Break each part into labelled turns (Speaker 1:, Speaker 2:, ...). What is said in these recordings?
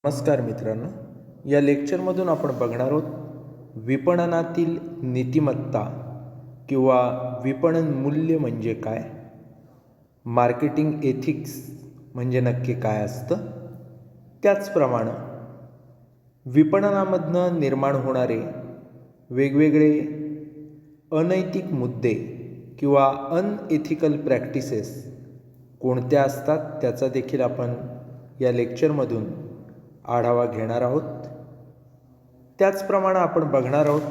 Speaker 1: नमस्कार मित्रांनो, या लेक्चरमधून आपण बघणार आहोत विपणनातील नीतिमत्ता किंवा विपणन मूल्य म्हणजे काय, मार्केटिंग एथिक्स म्हणजे नक्की काय असतं, त्याचप्रमाणे विपणनामधनं निर्माण होणारे वेगवेगळे अनैतिक मुद्दे किंवा अनएथिकल प्रॅक्टिसेस कोणत्या असतात त्याचा देखील आपण या लेक्चरमधून आढावा घेणार आहोत. त्याचप्रमाणे आपण बघणार आहोत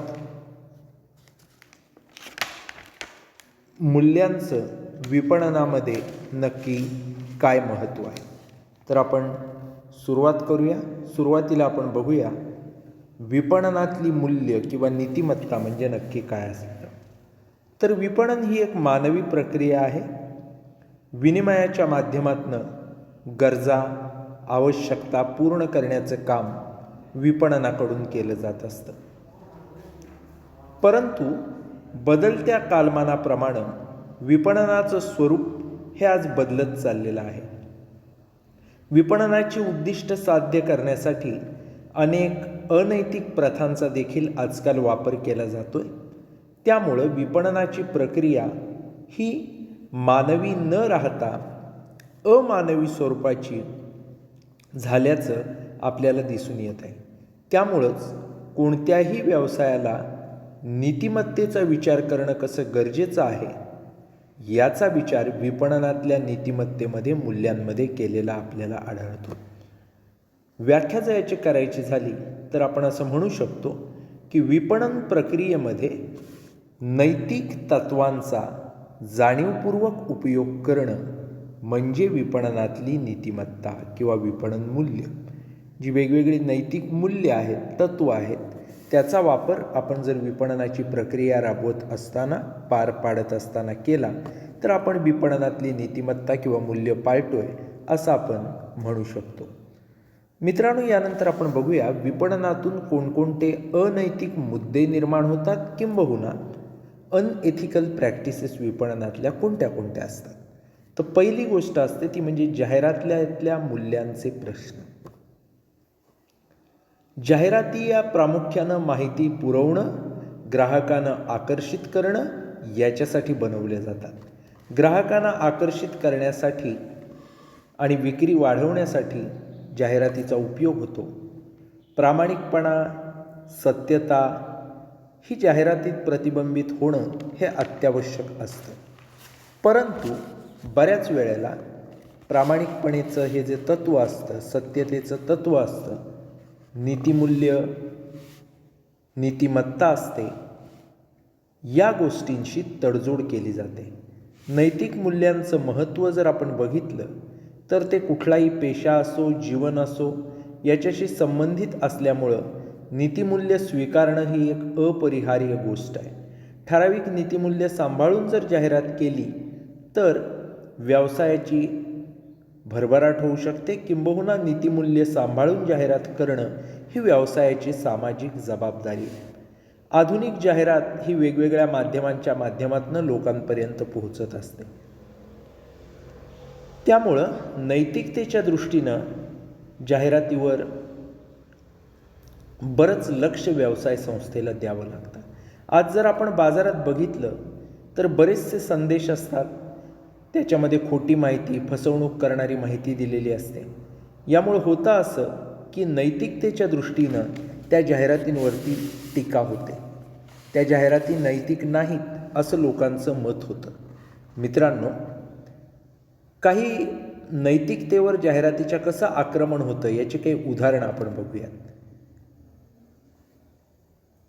Speaker 1: मूल्यांचं विपणनामध्ये नक्की काय महत्त्व आहे. तर आपण सुरुवात करूया. सुरुवातीला आपण बघूया विपणनातली मूल्य किंवा नीतिमत्ता म्हणजे नक्की काय असतं. तर विपणन ही एक मानवी प्रक्रिया आहे. विनिमयाच्या माध्यमातून गरजा आवश्यकता पूर्ण करण्याचं काम विपणनाकडून केलं जात असतं. परंतु बदलत्या कालमानाप्रमाणे विपणनाचं स्वरूप हे आज बदलत चाललेलं आहे. विपणनाची उद्दिष्ट साध्य करण्यासाठी अनेक अनैतिक प्रथांचा देखील आजकाल वापर केला जातोय. त्यामुळं विपणनाची प्रक्रिया ही मानवी न राहता अमानवी स्वरूपाची झाल्याचं आपल्याला दिसून येत आहे. त्यामुळंच कोणत्याही व्यवसायाला नीतिमत्तेचा विचार करणं कसं गरजेचं आहे याचा विचार विपणनातल्या नीतिमत्तेमध्ये मूल्यांमध्ये केलेला आपल्याला आढळतो. व्याख्या जर याची करायची झाली तर आपण असं म्हणू शकतो की विपणन प्रक्रियेमध्ये नैतिक तत्वांचा जाणीवपूर्वक उपयोग करणं म्हणजे विपणनातली नीतिमत्ता किंवा विपणन मूल्य. जी वेगवेगळी नैतिक मूल्य आहेत, तत्व आहेत, त्याचा वापर आपण जर विपणनाची प्रक्रिया राबवत असताना पार पाडत असताना केला तर आपण विपणनातली नीतिमत्ता किंवा मूल्य पाळतोय असं आपण म्हणू शकतो. मित्रांनो, यानंतर आपण बघूया विपणनातून कोणकोणते अनैतिक मुद्दे निर्माण होतात किंबहुना अनएथिकल प्रॅक्टिसेस विपणनातल्या कोणत्या कोणत्या असतात. तर पहिली गोष्ट असते ती म्हणजे जाहिरातल्या मूल्यांचे प्रश्न. जाहिराती या प्रामुख्यानं माहिती पुरवणं, ग्राहकांना आकर्षित करणं याच्यासाठी बनवल्या जातात. ग्राहकांना आकर्षित करण्यासाठी आणि विक्री वाढवण्यासाठी जाहिरातीचा उपयोग होतो. प्रामाणिकपणा, सत्यता ही जाहिरातीत प्रतिबिंबित होणं हे अत्यावश्यक असतं. परंतु बऱ्याच वेळेला प्रामाणिकपणेचं हे जे तत्त्व असतं, सत्यतेचं तत्त्व असतं, नीतिमूल्य, नीतिमत्ता असते, या गोष्टींशी तडजोड केली जाते. नैतिक मूल्यांचं महत्त्व जर आपण बघितलं तर ते कुठलाही पेशा असो, जीवन असो, याच्याशी संबंधित असल्यामुळं नीतिमूल्य स्वीकारणं ही एक अपरिहार्य गोष्ट आहे. ठराविक नीतिमूल्य सांभाळून जर जाहिरात केली तर व्यवसायाची भरभराट होऊ शकते. किंबहुना नीतिमूल्य सांभाळून जाहिरात करणं ही व्यवसायाची सामाजिक जबाबदारी आहे. आधुनिक जाहिरात ही वेगवेगळ्या माध्यमांच्या माध्यमातून लोकांपर्यंत पोहोचत असते. त्यामुळं नैतिकतेच्या दृष्टीनं जाहिरातीवर बरंच लक्ष व्यवसाय संस्थेला द्यावं लागतं. आज जर आपण बाजारात बघितलं तर बरेचसे संदेश असतात, त्याच्यामध्ये खोटी माहिती, फसवणूक करणारी माहिती दिलेली असते. यामुळे होतं असं की नैतिकतेच्या दृष्टीनं त्या जाहिरातींवरती टीका होते. त्या जाहिराती नैतिक नाहीत असं लोकांचं मत होतं. मित्रांनो, काही नैतिकतेवर जाहिरातीच्या कसं आक्रमण होतं याची काही उदाहरणं आपण बघूयात.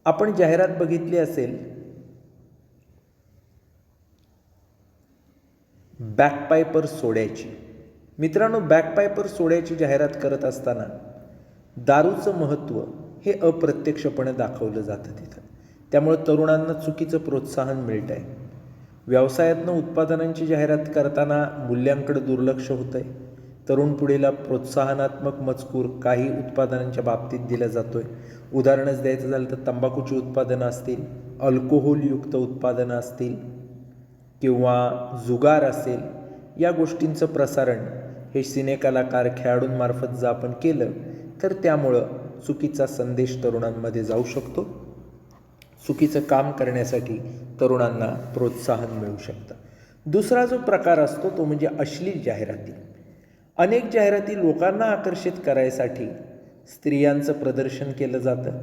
Speaker 1: आपण जाहिरात बघितली असेल बॅकपायपर सोड्याची. मित्रांनो, बॅकपायपर सोड्याची जाहिरात करत असताना दारूचं महत्त्व हे अप्रत्यक्षपणे दाखवलं जातं तिथं. त्यामुळे तरुणांना चुकीचं प्रोत्साहन मिळत आहे. व्यवसायातनं उत्पादनांची जाहिरात करताना मूल्यांकडे दुर्लक्ष होतं आहे. तरुण पिढीला प्रोत्साहनात्मक मजकूर काही उत्पादनांच्या बाबतीत दिला जातो आहे. उदाहरणच द्यायचं झालं तर तंबाखूची उत्पादनं असतील, अल्कोहोलयुक्त उत्पादनं असतील किंवा जुगार असेल, या गोष्टींचं प्रसारण हे सिनेकलाकार, खेळाडूंमार्फत जर आपण केलं तर त्यामुळं चुकीचा संदेश तरुणांमध्ये जाऊ शकतो. चुकीचं काम करण्यासाठी तरुणांना प्रोत्साहन मिळू शकतं. दुसरा जो प्रकार असतो तो म्हणजे अश्लील जाहिराती. अनेक जाहिराती लोकांना आकर्षित करायसाठी स्त्रियांचं प्रदर्शन केलं जातं.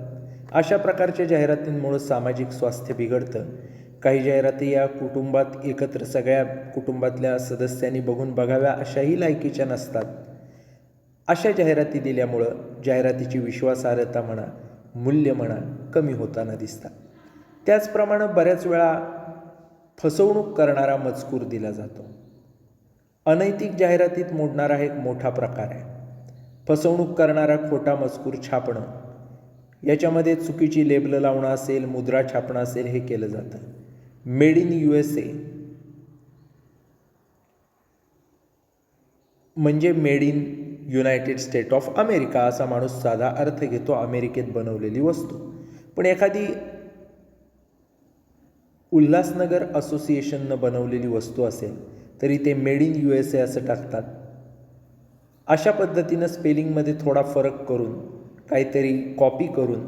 Speaker 1: अशा प्रकारच्या जाहिरातींमुळं सामाजिक स्वास्थ्य बिघडतं. काही जाहिराती या कुटुंबात एकत्र सगळ्या कुटुंबातल्या सदस्यांनी बघून बघाव्या अशाही लायकीच्या नसतात. अशा जाहिराती दिल्यामुळं जाहिरातीची विश्वासार्हता म्हणा, मूल्य म्हणा कमी होताना दिसतात. त्याचप्रमाणे बऱ्याच वेळा फसवणूक करणारा मजकूर दिला जातो. अनैतिक जाहिरातीत मोडणारा एक मोठा प्रकार आहे. फसवणूक करणारा खोटा मजकूर छापणं, याच्यामध्ये चुकीची लेबलं लावणं असेल, मुद्रा छापणं असेल, हे केलं जातं. मेड इन USA म्हणजे made in United state of America असा माणूस साधा अर्थ घेतो, अमेरिकेत बनवलेली वस्तू. पण एखादी उल्हासनगर असोसिएशननं बनवलेली वस्तू असेल तरी ते मेड इन USA असं टाकतात. अशा पद्धतीनं स्पेलिंगमध्ये थोडा फरक करून, काहीतरी कॉपी करून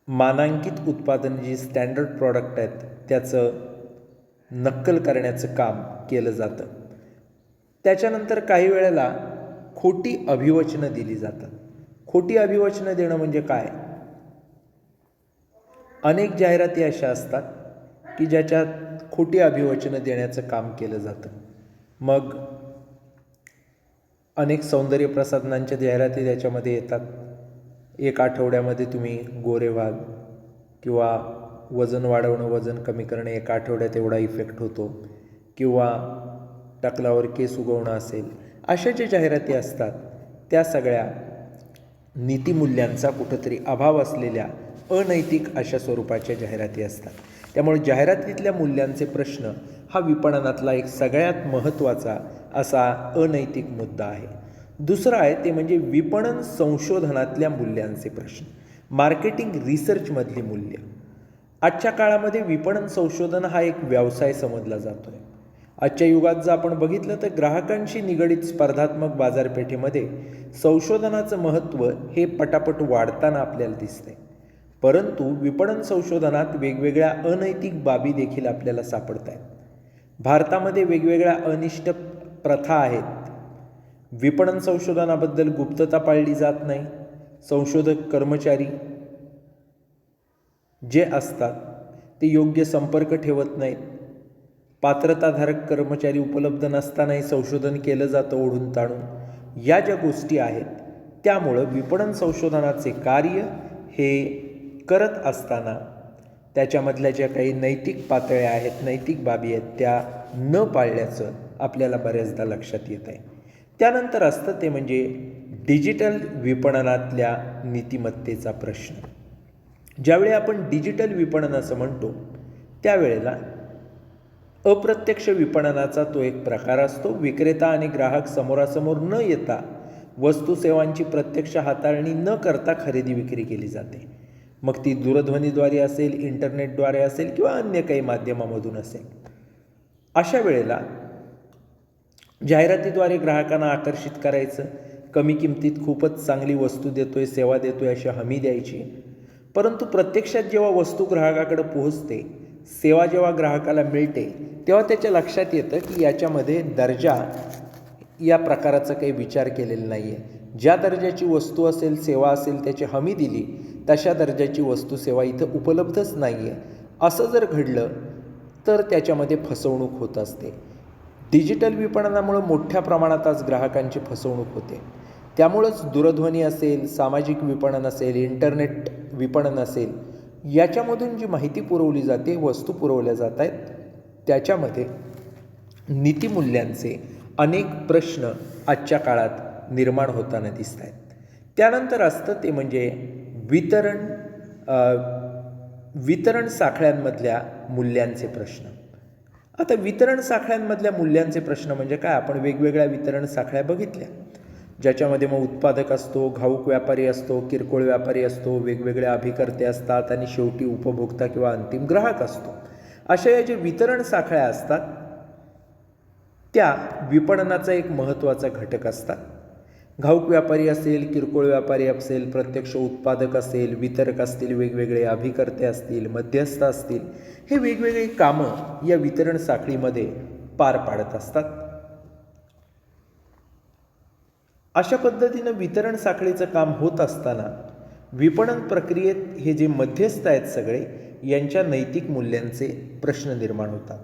Speaker 1: मानांकित उत्पादन जी स्टँडर्ड प्रॉडक्ट आहेत त्याचं नक्कल करण्याचं काम केलं जातं. त्याच्यानंतर काही वेळेला खोटी अभिवचनं दिली जातात. खोटी अभिवचनं देणं म्हणजे काय? अनेक जाहिराती अशा असतात की ज्याच्यात खोटी अभिवचनं देण्याचं काम केलं जातं. मग अनेक सौंदर्य प्रसाधनांच्या जाहिराती त्याच्यामध्ये येतात. 1 आठवड्यामध्ये तुम्ही गोरे व्हाल किंवा वजन वाढवणं, वजन कमी करणं, 1 आठवड्यात एवढा इफेक्ट होतो, किंवा टकलावर केस उगवणं असेल. अशा ज्या जाहिराती असतात त्या सगळ्या नीतिमूल्यांचा कुठंतरी अभाव असलेल्या अनैतिक अशा स्वरूपाच्या जाहिराती असतात. त्यामुळे जाहिरातीतल्या मूल्यांचे प्रश्न हा विपणनातला एक सगळ्यात महत्त्वाचा असा अनैतिक मुद्दा आहे. दुसरा आहे ते म्हणजे विपणन संशोधनातल्या मूल्यांचे प्रश्न, मार्केटिंग रिसर्चमधली मूल्य. आजच्या काळामध्ये विपणन संशोधन हा एक व्यवसाय समजला जातो आहे. आजच्या युगात जर आपण बघितलं तर ग्राहकांशी निगडीत स्पर्धात्मक बाजारपेठेमध्ये संशोधनाचं महत्त्व हे पटापट वाढताना आपल्याला दिसतंय. परंतु विपणन संशोधनात वेगवेगळ्या अनैतिक बाबी देखील आपल्याला सापडत आहेत. भारतामध्ये वेगवेगळ्या अनिष्ट प्रथा आहेत. विपणन संशोधनाबद्दल गुप्तता पाळली जात नाही. संशोधक कर्मचारी जे असतात ते योग्य संपर्क ठेवत नाहीत. पात्रताधारक कर्मचारी उपलब्ध नसतानाही संशोधन केलं जातं ओढून ताणून. या ज्या गोष्टी आहेत त्यामुळं विपणन संशोधनाचे कार्य हे करत असताना त्याच्यामधल्या ज्या काही नैतिक पातळ्या आहेत, नैतिक बाबी आहेत, त्या न पाळल्याचं आपल्याला बऱ्याचदा लक्षात येत आहे. त्यानंतर असतं ते म्हणजे डिजिटल विपणनातल्या नीतिमत्तेचा प्रश्न. ज्यावेळी आपण डिजिटल विपणन असं म्हणतो त्यावेळेला अप्रत्यक्ष विपणनाचा तो एक प्रकार असतो. विक्रेता आणि ग्राहक समोरासमोर न येता वस्तू सेवांची प्रत्यक्ष हाताळणी न करता खरेदी विक्री केली जाते. मग ती दूरध्वनीद्वारे असेल, इंटरनेटद्वारे असेल किंवा अन्य काही माध्यमामधून असेल. अशा वेळेला जाहिरातीद्वारे ग्राहकांना आकर्षित करायचं, कमी किमतीत खूपच चांगली वस्तू देतोय, सेवा देतोय अशी हमी द्यायची. परंतु प्रत्यक्षात जेव्हा वस्तू ग्राहकाकडे पोहोचते, सेवा जेव्हा ग्राहकाला मिळते, तेव्हा त्याच्या लक्षात येतं की याच्यामध्ये दर्जा या प्रकाराचा काही विचार केलेला नाही आहे. ज्या दर्जाची वस्तू असेल, सेवा असेल, त्याची हमी दिली तशा दर्जाची वस्तू सेवा इथं उपलब्धच नाही आहे. असं जर घडलं तर त्याच्यामध्ये फसवणूक होत असते. डिजिटल विपणनामुळं मोठ्या प्रमाणात आज ग्राहकांची फसवणूक होते. त्यामुळंच दूरध्वनी असेल, सामाजिक विपणन असेल, इंटरनेट विपणन असेल, याच्यामधून जी माहिती पुरवली जाते, वस्तू पुरवल्या जात आहेत, त्याच्यामध्ये नीतिमूल्यांचे अनेक प्रश्न आजच्या काळात निर्माण होताना दिसत आहेत. त्यानंतर असतं ते म्हणजे वितरण साखळ्यांमधल्या मूल्यांचे प्रश्न. आता वितरण साखळ्यांमधल्या मूल्यांचे प्रश्न म्हणजे काय? आपण वेगवेगळ्या वितरण साखळ्या बघितल्या, ज्याच्यामध्ये मग उत्पादक असतो, घाऊक व्यापारी असतो, किरकोळ व्यापारी असतो, वेगवेगळे अभिकर्ते असतात आणि शेवटी उपभोक्ता किंवा अंतिम ग्राहक असतो. अशा या ज्या वितरण साखळ्या असतात त्या विपणनाचा एक महत्त्वाचा घटक असतात. घाऊक व्यापारी असेल, किरकोळ व्यापारी असेल, प्रत्यक्ष उत्पादक असेल, वितरक असतील, वेगवेगळे अभिकर्ते असतील, मध्यस्थ असतील, हे वेगवेगळे कामं या वितरण साखळीमध्ये पार पाडत असतात. अशा पद्धतीनं वितरण साखळीचं काम होत असताना विपणन प्रक्रियेत हे जे मध्यस्थ आहेत सगळे, यांच्या नैतिक मूल्यांचे प्रश्न निर्माण होतात.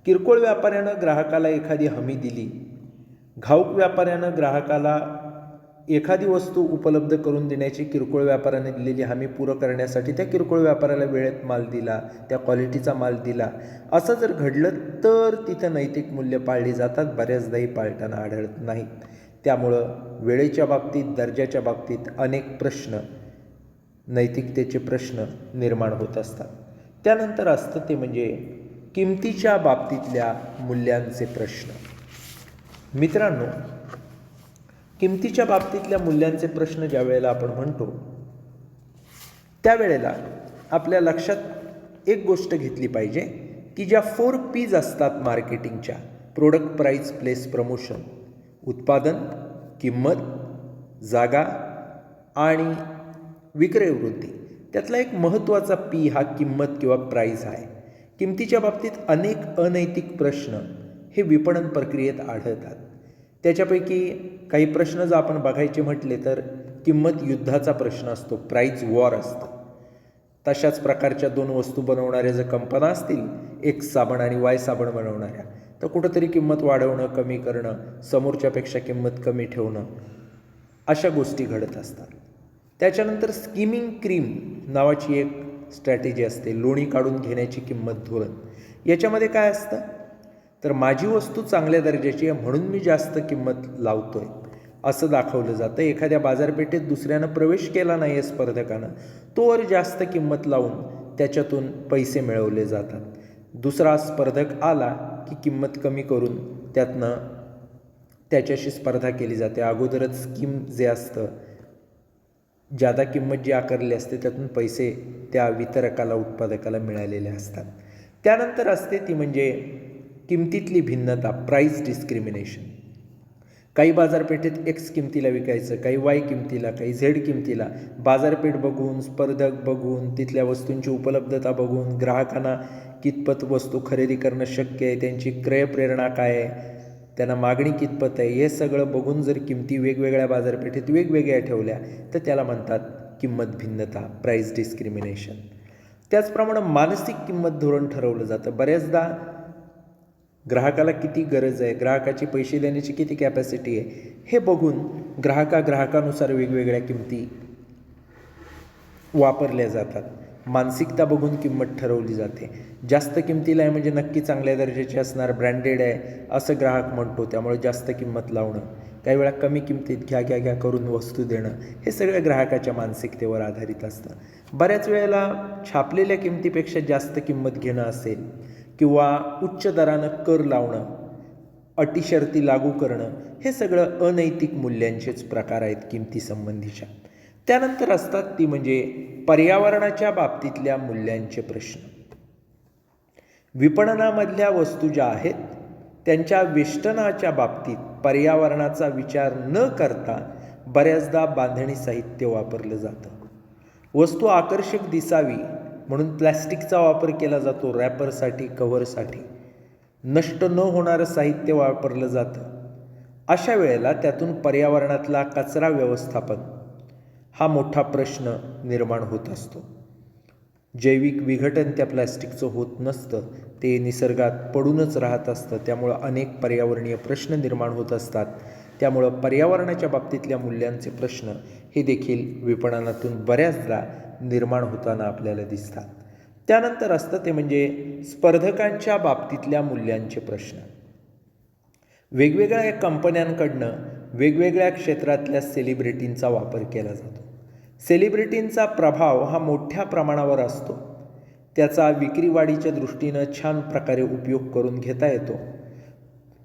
Speaker 1: किरकोळ व्यापाऱ्यानं ग्राहकाला एखादी हमी दिली, घाऊक व्यापाऱ्यानं ग्राहकाला एखादी वस्तू उपलब्ध करून देण्याची किरकोळ व्यापाऱ्याने दिलेली हमी पूर्ण करण्यासाठी त्या किरकोळ व्यापाऱ्याला वेळेत माल दिला, त्या क्वालिटीचा माल दिला. असं जर घडलं तर तिथं नैतिक मूल्य पाळली जातात, बऱ्याचदाही पाळताना आढळत नाहीत. त्यामुळं वेळेच्या बाबतीत, दर्जाच्या बाबतीत अनेक प्रश्न, नैतिकतेचे प्रश्न निर्माण होत असतात. त्यानंतर असतं ते म्हणजे किमतीच्या बाबतीतल्या मूल्यांचे प्रश्न. मित्रांनो, किमतीच्या बाबतीतल्या मूल्यांचे प्रश्न ज्या वेळेला आपण म्हणतो त्यावेळेला आपल्या लक्षात एक गोष्ट घेतली पाहिजे की ज्या 4 P's असतात मार्केटिंगच्या, प्रोडक्ट, प्राईस, प्लेस, प्रमोशन, उत्पादन, किंमत, जागा आणि विक्रय वृद्धी, त्यातला एक महत्त्वाचा P हा किंमत किंवा प्राईस आहे. किमतीच्या बाबतीत अनेक अनैतिक प्रश्न हे विपणन प्रक्रियेत आढळतात. त्याच्यापैकी काही प्रश्न जर आपण बघायचे म्हटले तर किंमत युद्धाचा प्रश्न असतो, प्राईज वॉर असतं. तशाच प्रकारच्या 2 वस्तू बनवणाऱ्या जर कंपन्या असतील, एक्स साबण आणि वाय साबण बनवणाऱ्या, तर कुठंतरी किंमत वाढवणं, कमी करणं, समोरच्यापेक्षा किंमत कमी ठेवणं, अशा गोष्टी घडत असतात. त्याच्यानंतर स्किमिंग क्रीम नावाची एक स्ट्रॅटेजी असते, लोणी काढून घेण्याची किंमत धोरण. याच्यामध्ये काय असतं तर माझी वस्तू चांगल्या दर्जाची आहे म्हणून मी जास्त किंमत लावतोय असं दाखवलं जातं. एखाद्या बाजारपेठेत दुसऱ्यानं प्रवेश केला नाही आहे स्पर्धकानं, तोवर जास्त किंमत लावून त्याच्यातून पैसे मिळवले जातात. दुसरा स्पर्धक आला की किंमत कमी करून त्यातनं त्याच्याशी स्पर्धा केली जाते. अगोदरच स्कीम जे असतं, जादा किंमत जी आकारली असते त्यातून पैसे त्या वितरकाला, उत्पादकाला मिळालेले असतात. त्यानंतर असते ती म्हणजे किमतीतली भिन्नता, प्राईस डिस्क्रिमिनेशन. काही बाजारपेठेत एक्स किमतीला विकायचं, काही वाय किमतीला, काही झेड किमतीला. बाजारपेठ बघून, स्पर्धक बघून, तिथल्या वस्तूंची उपलब्धता बघून, ग्राहकांना कितपत वस्तू खरेदी करणं शक्य आहे, त्यांची क्रय प्रेरणा काय आहे, त्यांना मागणी कितपत आहे, हे सगळं बघून जर किमती वेगवेगळ्या बाजारपेठेत वेगवेगळ्या ठेवल्या तर त्याला म्हणतात किंमत भिन्नता, प्राईस डिस्क्रिमिनेशन. त्याचप्रमाणे मानसिक किंमत धोरण ठरवलं जातं. बऱ्याचदा ग्राहकाला किती गरज आहे, ग्राहकाची पैसे देण्याची किती कॅपॅसिटी आहे, हे बघून ग्राहकानुसार वेगवेगळ्या किमती वापरल्या जातात. मानसिकता बघून किंमत ठरवली जाते. जास्त किमतीला आहे म्हणजे नक्की चांगल्या दर्जाची असणार, ब्रँडेड आहे असं ग्राहक म्हणतो, त्यामुळे जास्त किंमत लावणं. काही वेळा कमी किमतीत घ्या करून वस्तू देणं, हे सगळं ग्राहकाच्या मानसिकतेवर आधारित असतं. बऱ्याच वेळेला छापलेल्या किमतीपेक्षा जास्त किंमत घेणं असेल किंवा उच्च दरानं कर लावणं, अटी शर्ती लागू करणं, हे सगळं अनैतिक मूल्यांचेच प्रकार आहेत किमतीसंबंधीच्या. त्यानंतर असतात ती म्हणजे पर्यावरणाच्या बाबतीतल्या मूल्यांचे प्रश्न. विपणनामधल्या वस्तू ज्या आहेत त्यांच्या वेष्टनाच्या बाबतीत पर्यावरणाचा विचार न करता बऱ्याचदा बांधणी साहित्य वापरलं जातं. वस्तू आकर्षक दिसावी म्हणून प्लॅस्टिकचा वापर केला जातो, रॅपरसाठी, कव्हरसाठी. नष्ट न होणारं साहित्य वापरलं जातं. अशा वेळेला त्यातून पर्यावरणातला कचरा व्यवस्थापन हा मोठा प्रश्न निर्माण होत असतो. जैविक विघटन त्या प्लॅस्टिकचं होत नसतं, ते निसर्गात पडूनच राहत असतं. त्यामुळं अनेक पर्यावरणीय प्रश्न निर्माण होत असतात. त्यामुळं पर्यावरणाच्या बाबतीतल्या मूल्यांचे प्रश्न हे देखील विपणनातून बऱ्याचदा निर्माण होताना आपल्याला दिसतात. त्यानंतर असतं ते म्हणजे स्पर्धकांच्या बाबतीतल्या मूल्यांचे प्रश्न. वेगवेगळ्या कंपन्यांकडनं वेगवेगळ्या क्षेत्रातल्या सेलिब्रिटींचा वापर केला जातो. सेलिब्रिटींचा प्रभाव हा मोठ्या प्रमाणावर असतो. त्याचा विक्रीवाढीच्या दृष्टीनं छान प्रकारे उपयोग करून घेता येतो.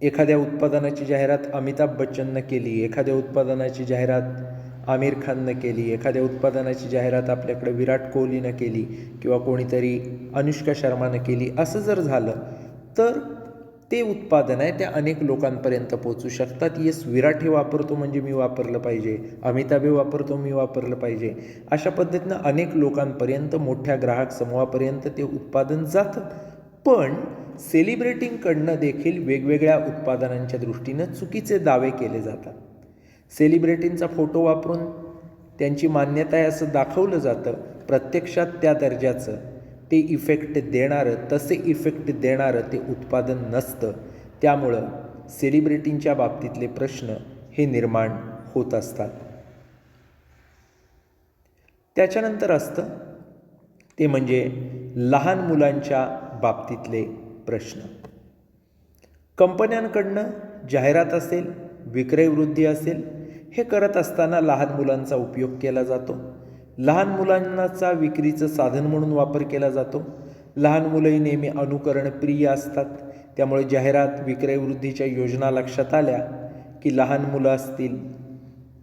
Speaker 1: एखाद्या उत्पादनाची जाहिरात अमिताभ बच्चननं केली, एखाद्या उत्पादनाची जाहिरात आमिर खाननं केली, एखाद्या उत्पादनाची जाहिरात आपल्याकडे विराट कोहलीनं केली किंवा कोणीतरी अनुष्का शर्मानं केली, असं जर झालं तर ते उत्पादन आहे ते अनेक लोकांपर्यंत पोहोचू शकतात. येस, विराट हे वापरतो म्हणजे मी वापरलं पाहिजे, अमिताभ हे वापरतो मी वापरलं पाहिजे, अशा पद्धतीनं अनेक लोकांपर्यंत, मोठ्या ग्राहक समूहापर्यंत ते उत्पादन जातं. पण सेलिब्रिटींकडनं देखील वेगवेगळ्या उत्पादनांच्या दृष्टीनं चुकीचे दावे केले जातात. सेलिब्रिटींचा फोटो वापरून त्यांची मान्यता आहे असं दाखवलं जातं. प्रत्यक्षात त्या दर्जाचं ते इफेक्ट देणारं, तसे इफेक्ट देणारं ते उत्पादन नसतं. त्यामुळं सेलिब्रिटींच्या बाबतीतले प्रश्न हे निर्माण होत असतात. त्याच्यानंतर असतं ते म्हणजे लहान मुलांच्या बाबतीतले प्रश्न. कंपन्यांकडनं जाहिरात असेल, विक्रयवृद्धी असेल, हे करत असताना लहान मुलांचा उपयोग केला जातो. लहान मुलांचा विक्रीचं साधन म्हणून वापर केला जातो. लहान मुलंही नेहमी अनुकरणप्रिय असतात. त्यामुळे जाहिरात, विक्रयवृद्धीच्या योजना लक्षात आल्या की लहान मुलं असतील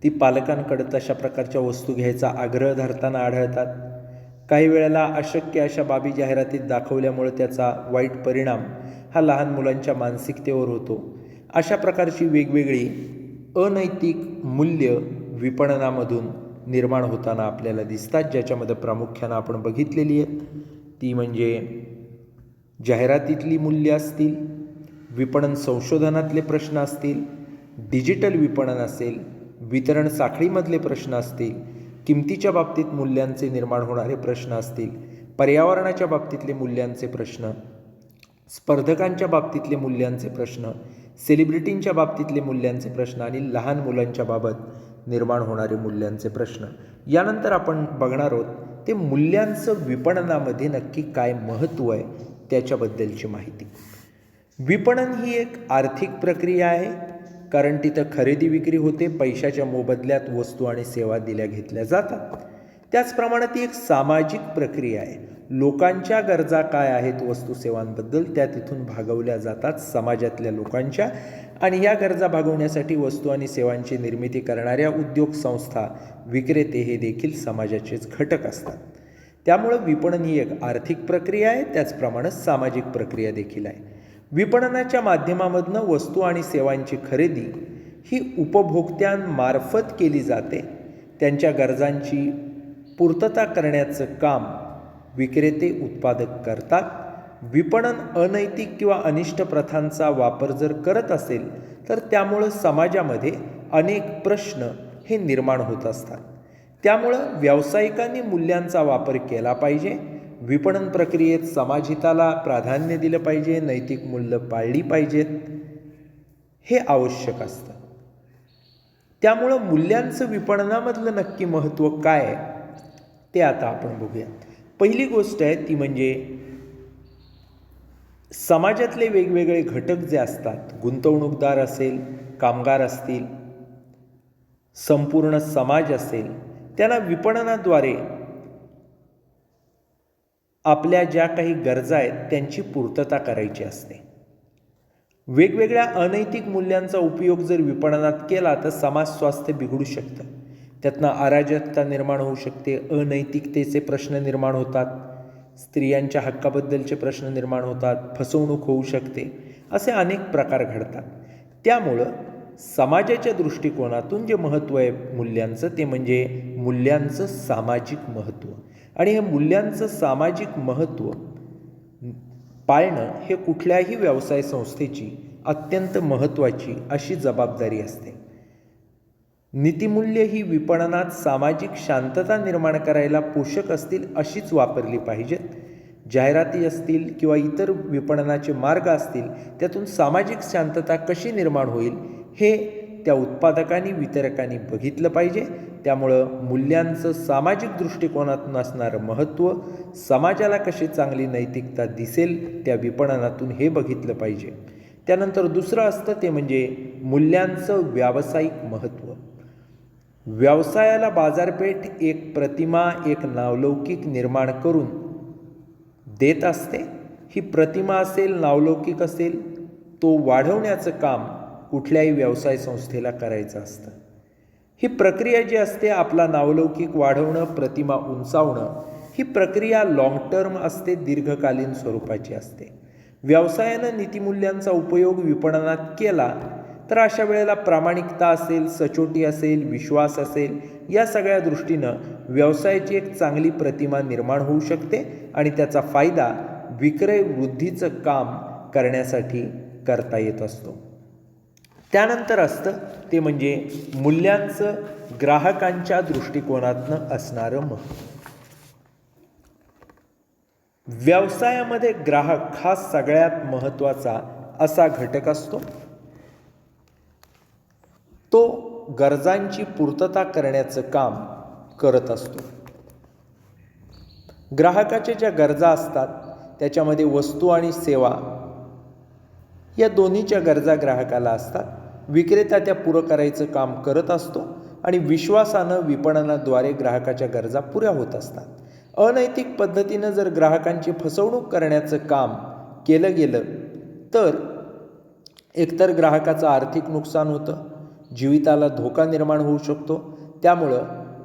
Speaker 1: ती पालकांकडे तशा प्रकारच्या वस्तू घ्यायचा आग्रह धरताना आढळतात. काही वेळेला अशक्य अशा बाबी जाहिरातीत दाखवल्यामुळे त्याचा वाईट परिणाम हा लहान मुलांच्या मानसिकतेवर होतो. अशा प्रकारची वेगवेगळी अनैतिक मूल्य विपणनामधून निर्माण होताना आपल्याला दिसतात, ज्याच्यामध्ये प्रामुख्यानं आपण बघितलेली आहेत ती म्हणजे जाहिरातीतली मूल्य असतील, विपणन संशोधनातले प्रश्न असतील, डिजिटल विपणन असेल, वितरण साखळीमधले प्रश्न असतील, किमतीच्या बाबतीत मूल्यांचे निर्माण होणारे प्रश्न असतील, पर्यावरणाच्या बाबतीतले मूल्यांचे प्रश्न, स्पर्धकांच्या बाबतीतले मूल्यांचे प्रश्न, सेलिब्रिटींच्या बाबतीतले मूल्यांचे प्रश्न आणि लहान मुलांच्या बाबत निर्माण होणारे मूल्यांचे प्रश्न. यानंतर आपण बघणार आहोत ते मूल्यांचं विपणनामध्ये नक्की काय महत्त्व आहे त्याच्याबद्दलची माहिती. विपणन ही एक आर्थिक प्रक्रिया आहे, कारण तिथं खरेदी विक्री होते, पैशाच्या मोबदल्यात वस्तू आणि सेवा दिल्या घेतल्या जातात. त्याचप्रमाणे ती एक सामाजिक प्रक्रिया आहे. लोकांच्या गरजा काय आहेत वस्तू सेवांबद्दल त्या तिथून भागवल्या जातात समाजातल्या लोकांच्या, आणि या गरजा भागवण्यासाठी वस्तू आणि सेवांची निर्मिती करणाऱ्या उद्योग संस्था, विक्रेते हे देखील समाजाचेच घटक असतात. त्यामुळं विपणन ही एक आर्थिक प्रक्रिया आहे, त्याचप्रमाणे सामाजिक प्रक्रिया देखील आहे. विपणनाच्या माध्यमामधनं वस्तू आणि सेवांची खरेदी ही उपभोक्त्यांमार्फत केली जाते. त्यांच्या गरजांची पूर्तता करण्याचं काम विक्रेते, उत्पादक करतात. विपणन अनैतिक किंवा अनिष्ट प्रथांचा वापर जर करत असेल तर त्यामुळं समाजामध्ये अनेक प्रश्न हे निर्माण होत असतात. त्यामुळं व्यावसायिकांनी मूल्यांचा वापर केला पाहिजे. विपणन प्रक्रियेत समाजहिताला प्राधान्य दिलं पाहिजे, नैतिक मूल्य पाळली पाहिजेत, हे आवश्यक असतं. त्यामुळं मूल्यांचं विपणनामधलं नक्की महत्त्व काय आहे ते आता आपण बघूया. पहिली गोष्ट आहे ती म्हणजे समाजातले वेगवेगळे घटक जे असतात, गुंतवणूकदार असेल, कामगार असतील, संपूर्ण समाज असेल, त्यांना विपणनाद्वारे आपल्या ज्या काही गरजा आहेत त्यांची पूर्तता करायची असते. वेगवेगळ्या अनैतिक मूल्यांचा उपयोग जर विपणनात केला तर समाज स्वास्थ्य बिघडू शकतं. त्यातनं अराजकता निर्माण होऊ शकते, अनैतिकतेचे प्रश्न निर्माण होतात, स्त्रियांच्या हक्काबद्दलचे प्रश्न निर्माण होतात, फसवणूक होऊ शकते, असे अनेक प्रकार घडतात. त्यामुळं समाजाच्या दृष्टिकोनातून जे महत्त्व आहे मूल्यांचं ते म्हणजे मूल्यांचं सामाजिक महत्त्व. आणि हे मूल्यांचं सामाजिक महत्त्व पाळणं हे कुठल्याही व्यवसाय संस्थेची अत्यंत महत्त्वाची अशी जबाबदारी असते. नीतिमूल्य ही विपणनात सामाजिक शांतता निर्माण करायला पोषक असतील अशीच वापरली पाहिजेत. जाहिराती असतील किंवा इतर विपणनाचे मार्ग असतील त्यातून सामाजिक शांतता कशी निर्माण होईल हे त्या उत्पादकांनी, वितरकांनी बघितलं पाहिजे. त्यामुळं मूल्यांचं सामाजिक दृष्टिकोनातून असणारं महत्त्व, समाजाला कशी चांगली नैतिकता दिसेल त्या विपणनातून हे बघितलं पाहिजे. त्यानंतर दुसरं असतं ते म्हणजे मूल्यांचं व्यावसायिक महत्त्व. व्यवसायाला बाजारपेठ एक प्रतिमा, एक नावलौकिक निर्माण करून देत असते. ही प्रतिमा असेल, नावलौकिक असेल, तो वाढवण्याचं काम कुठल्याही व्यवसाय संस्थेला करायचं असतं. ही प्रक्रिया जी असते, आपला नावलौकिक वाढवणं, प्रतिमा उंचावणं, ही प्रक्रिया लॉंग टर्म असते, दीर्घकालीन स्वरूपाची असते. व्यवसायानं नीतिमूल्यांचा उपयोग विपणनात केला तर अशा वेळेला प्रामाणिकता असेल, सचोटी असेल, विश्वास असेल, या सगळ्या दृष्टीनं व्यवसायाची एक चांगली प्रतिमा निर्माण होऊ शकते आणि त्याचा फायदा विक्रय वृद्धीचं काम करण्यासाठी करता येत असतो. त्यानंतर असतं ते म्हणजे मूल्यांचं ग्राहकांच्या दृष्टिकोनातनं असणारं महत्त्व. व्यवसायामध्ये ग्राहक हा सगळ्यात महत्त्वाचा असा घटक असतो. तो गरजांची पूर्तता करण्याचं काम करत असतो. ग्राहकाच्या ज्या गरजा असतात त्याच्यामध्ये वस्तू आणि सेवा या दोन्हीच्या गरजा ग्राहकाला असतात. विक्रेता त्या पुरं करायचं काम करत असतो आणि विश्वासानं विपणनाद्वारे ग्राहकाच्या गरजा पुऱ्या होत असतात. अनैतिक पद्धतीनं जर ग्राहकांची फसवणूक करण्याचं काम केलं गेलं तर एकतर ग्राहकाचं आर्थिक नुकसान होतं, जीविताला धोका निर्माण होऊ शकतो. त्यामुळं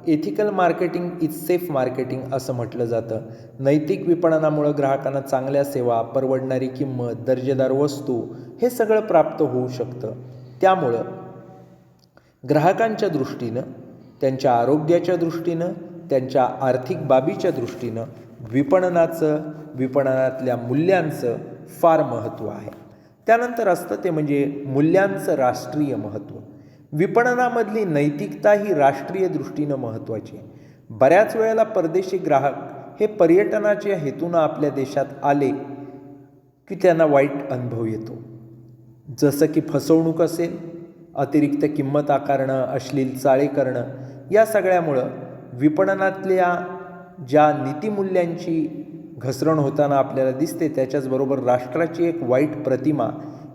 Speaker 1: ethical marketing is safe marketing असं म्हटलं जातं. नैतिक विपणनामुळं ग्राहकांना चांगल्या सेवा, परवडणारी किंमत, दर्जेदार वस्तू हे सगळं प्राप्त होऊ शकतं. त्यामुळं ग्राहकांच्या दृष्टीनं, त्यांच्या आरोग्याच्या दृष्टीनं, त्यांच्या आर्थिक बाबीच्या दृष्टीनं विपणनातल्या मूल्यांचं फार महत्त्व आहे. त्यानंतर असतं ते म्हणजे मूल्यांचं राष्ट्रीय महत्त्व. विपणनामधली नैतिकता ही राष्ट्रीय दृष्टीनं महत्त्वाची आहे. बऱ्याच वेळेला परदेशी ग्राहक हे पर्यटनाच्या हेतूनं आपल्या देशात आले की त्यांना वाईट अनुभव येतो. जसं की फसवणूक असेल, अतिरिक्त किंमत आकारणं, अश्लील चाळे करणं, या सगळ्यामुळं विपणनातल्या ज्या नीतिमूल्यांची घसरण होताना आपल्याला दिसते त्याच्याचबरोबर राष्ट्राची एक वाईट प्रतिमा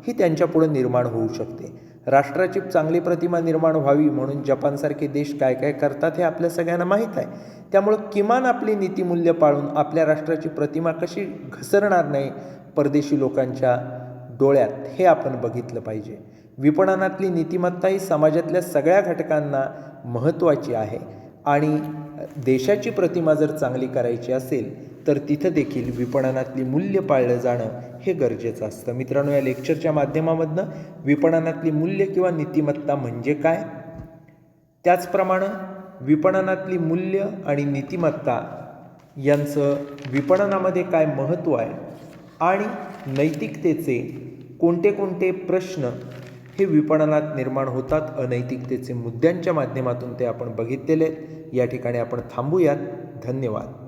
Speaker 1: ही त्यांच्यापुढं निर्माण होऊ शकते. राष्ट्राची चांगली प्रतिमा निर्माण व्हावी म्हणून जपानसारखे देश काय काय करतात हे आपल्या सगळ्यांना माहीत आहे. त्यामुळं किमान आपली नीतिमूल्य पाळून आपल्या राष्ट्राची प्रतिमा कशी घसरणार नाही परदेशी लोकांच्या डोळ्यात, हे आपण बघितलं पाहिजे. विपणनातली नीतिमत्ता ही समाजातल्या सगळ्या घटकांना महत्त्वाची आहे आणि देशाची प्रतिमा जर चांगली करायची असेल तर तिथं देखील विपणनातली मूल्य पाळलं जाणं हे गरजेचं असतं. मित्रांनो, या लेक्चरच्या माध्यमामधनं विपणनातली मूल्य किंवा नीतिमत्ता म्हणजे काय, त्याचप्रमाणे विपणनातली मूल्य आणि नीतिमत्ता यांचं विपणनामध्ये काय महत्त्व आहे आणि नैतिकतेचे कोणते कोणते प्रश्न हे विपणनात निर्माण होतात, अनैतिकतेचे मुद्द्यांच्या माध्यमातून ते आपण बघितलेले आहेत. या ठिकाणी आपण थांबूयात. धन्यवाद.